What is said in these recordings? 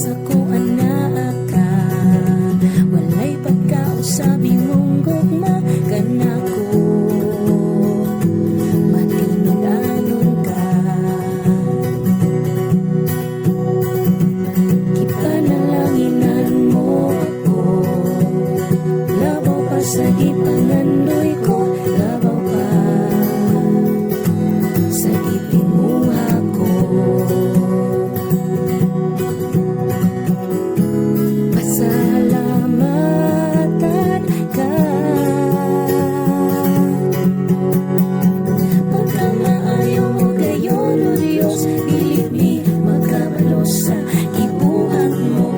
sa ko anak ka, walay pagkausabing mong gugma kanako, matinud-anon ka. Gipanalaginan mo ako, labaw pa sa ipangandoy ko, labaw pa sa itinguha ko. Pasalamatan ka, pagkamaayo mo gayon o Diyos, pilit mi magkabalos sa ibuhat mo.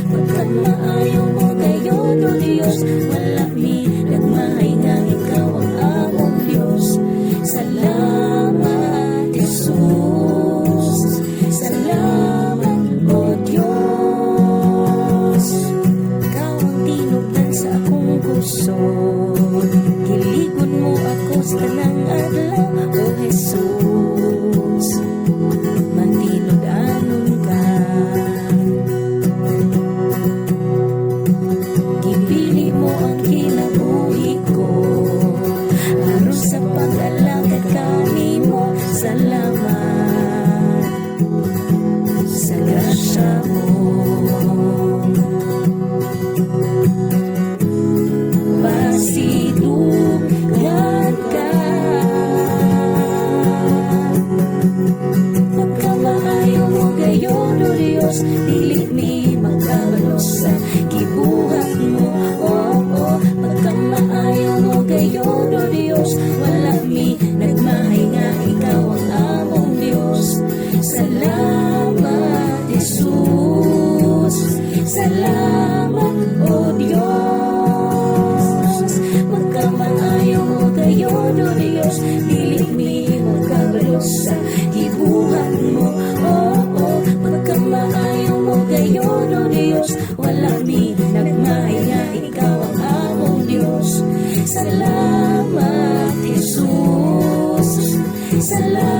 Pagkamaayo mo gayon o Diyos, wala mi nagmahay nga ikaw ang among Diyos. Salamat Jesus, salamat o Diyos. Ikaw ang tinubdan sa akong kusog, giligod mo ako sa tanang adlaw o Jesus, matinud-anon ka. Gipili mo ang kinabuhi ko, aron sa pag-alangkad kanimo. Salamat sa grasya mo. Pasidugan ka, pagkamaayo mo gayon o Diyos, dili mi magkabalos sa gibuhat mo. Pagkamaayo mo gayon o Diyos, wala mi nagmahay nga ikaw ang among Diyos. Salamat Jesus, salamat o Diyos. Pagkamaayo mo gayon o Diyos, dili mi magkabalos sa gibuhat mo. Pagkamaayo mo gayon o Diyos, wala mi nagmahay nga ikaw ang among Diyos. Salamat Jesus, salamat